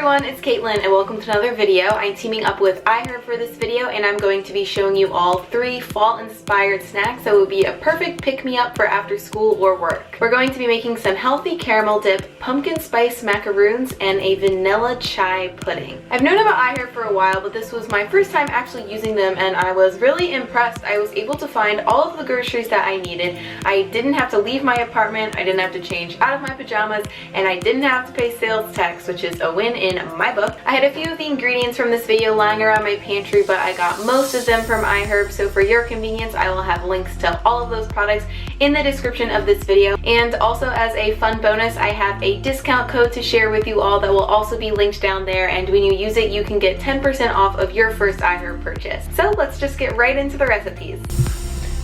everyone, it's Caitlin and welcome to another video. I'm teaming up with iHerb for this video and I'm going to be showing you all 3 fall-inspired snacks that would be a perfect pick-me-up for after school or work. We're going to be making some healthy caramel dip, pumpkin spice macaroons, and a vanilla chai pudding. I've known about iHerb for a while, but this was my first time actually using them and I was really impressed. I was able to find all of the groceries that I needed. I didn't have to leave my apartment, I didn't have to change out of my pajamas, and I didn't have to pay sales tax, which is a win in my book. I had a few of the ingredients from this video lying around my pantry, but I got most of them from iHerb, so for your convenience I will have links to all of those products in the description of this video. And also, as a fun bonus, I have a discount code to share with you all that will also be linked down there, and when you use it you can get 10% off of your first iHerb purchase. So let's just get right into the recipes.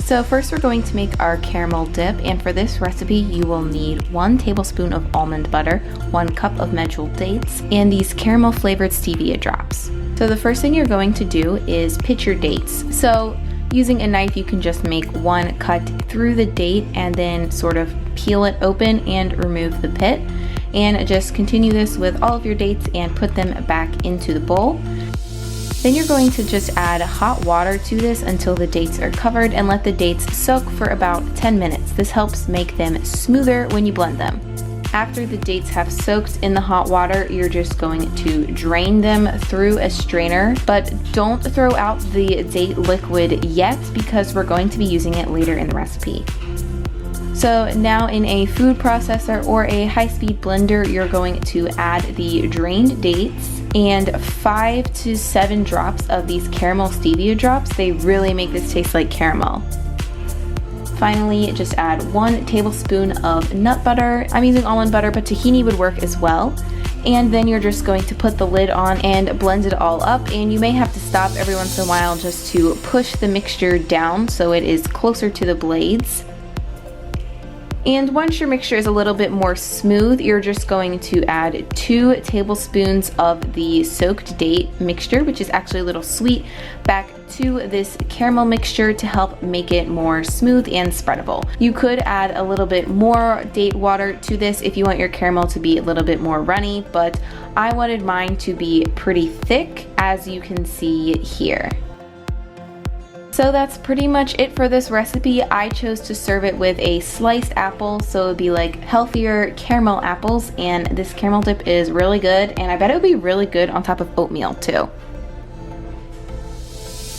So first we're going to make our caramel dip, and for this recipe you will need 1 tablespoon of almond butter, 1 cup of medjool dates, and these caramel flavored stevia drops. So the first thing you're going to do is pitch your dates. So using a knife you can just make 1 cut through the date and then sort of peel it open and remove the pit. And just continue this with all of your dates and put them back into the bowl. Then you're going to just add hot water to this until the dates are covered and let the dates soak for about 10 minutes. This helps make them smoother when you blend them. After the dates have soaked in the hot water, you're just going to drain them through a strainer, but don't throw out the date liquid yet because we're going to be using it later in the recipe. So now in a food processor or a high-speed blender, you're going to add the drained dates and 5 to 7 drops of these caramel stevia drops. They really make this taste like caramel. Finally, just add 1 tablespoon of nut butter. I'm using almond butter, but tahini would work as well. And then you're just going to put the lid on and blend it all up, and you may have to stop every once in a while just to push the mixture down so it is closer to the blades. And once your mixture is a little bit more smooth, you're just going to add 2 tablespoons of the soaked date mixture, which is actually a little sweet, back to this caramel mixture to help make it more smooth and spreadable. You could add a little bit more date water to this if you want your caramel to be a little bit more runny, but I wanted mine to be pretty thick, as you can see here. So that's pretty much it for this recipe. I chose to serve it with a sliced apple, so it would be like healthier caramel apples, and this caramel dip is really good, and I bet it would be really good on top of oatmeal too.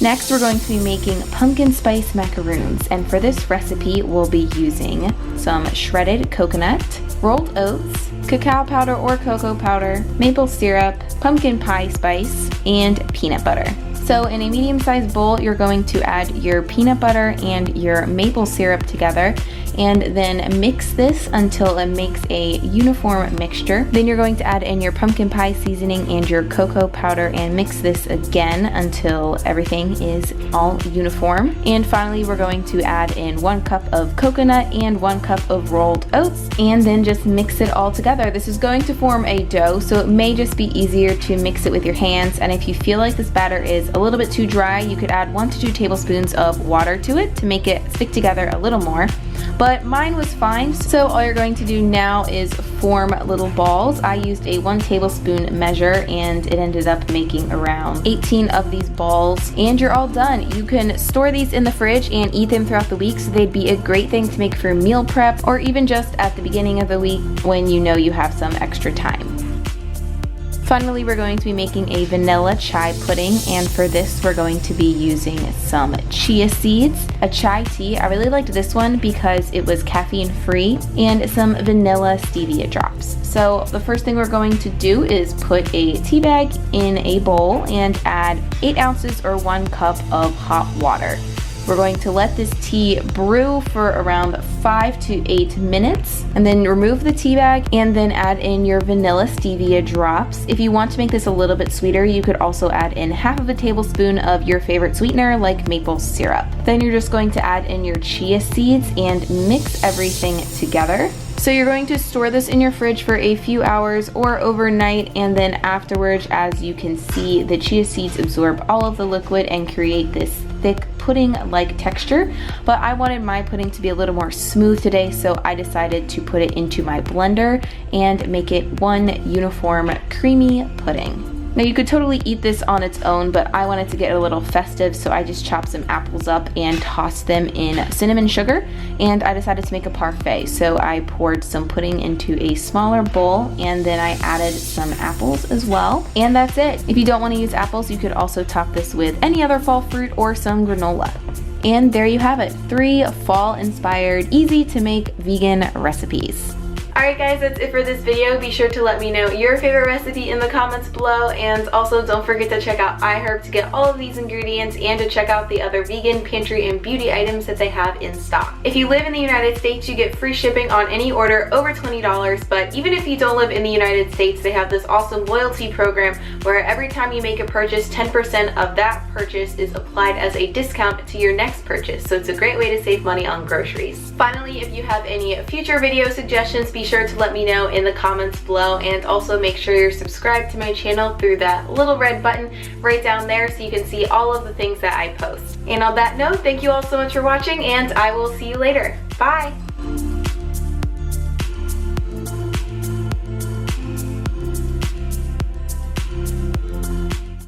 Next we're going to be making pumpkin spice macaroons, and for this recipe we'll be using some shredded coconut, rolled oats, cacao powder or cocoa powder, maple syrup, pumpkin pie spice, and peanut butter. So in a medium-sized bowl, you're going to add your peanut butter and your maple syrup together and then mix this until it makes a uniform mixture. Then you're going to add in your pumpkin pie seasoning and your cocoa powder and mix this again until everything is all uniform. And finally, we're going to add in 1 cup of coconut and 1 cup of rolled oats and then just mix it all together. This is going to form a dough, so it may just be easier to mix it with your hands, and if you feel like this batter is a little bit too dry, you could add 1 to 2 tablespoons of water to it to make it stick together a little more. But mine was fine, so all you're going to do now is form little balls. I used a 1 tablespoon measure and it ended up making around 18 of these balls, and you're all done. You can store these in the fridge and eat them throughout the week, so they'd be a great thing to make for meal prep or even just at the beginning of the week when you know you have some extra time. Finally, we're going to be making a vanilla chai pudding, and for this we're going to be using some chia seeds, a chai tea, I really liked this one because it was caffeine free, and some vanilla stevia drops. So the first thing we're going to do is put a tea bag in a bowl and add 8 ounces or 1 cup of hot water. We're going to let this tea brew for around 5 to 8 minutes and then remove the tea bag and then add in your vanilla stevia drops. If you want to make this a little bit sweeter, you could also add in half of a tablespoon of your favorite sweetener like maple syrup. Then you're just going to add in your chia seeds and mix everything together. So you're going to store this in your fridge for a few hours or overnight, and then afterwards, as you can see, the chia seeds absorb all of the liquid and create this thick pudding-like texture, but I wanted my pudding to be a little more smooth today, so I decided to put it into my blender and make it one uniform creamy pudding. Now you could totally eat this on its own, but I wanted to get a little festive, so I just chopped some apples up and tossed them in cinnamon sugar, and I decided to make a parfait. So I poured some pudding into a smaller bowl, and then I added some apples as well, and that's it. If you don't want to use apples, you could also top this with any other fall fruit or some granola. And there you have it, 3 fall-inspired, easy-to-make vegan recipes. Alright guys, that's it for this video. Be sure to let me know your favorite recipe in the comments below, and also don't forget to check out iHerb to get all of these ingredients and to check out the other vegan pantry and beauty items that they have in stock. If you live in the United States, you get free shipping on any order over $20, but even if you don't live in the United States, they have this awesome loyalty program where every time you make a purchase, 10% of that purchase is applied as a discount to your next purchase, so it's a great way to save money on groceries. Finally, if you have any future video suggestions, be sure to let me know in the comments below, and also make sure you're subscribed to my channel through that little red button right down there so you can see all of the things that I post. And on that note, thank you all so much for watching, and I will see you later. Bye!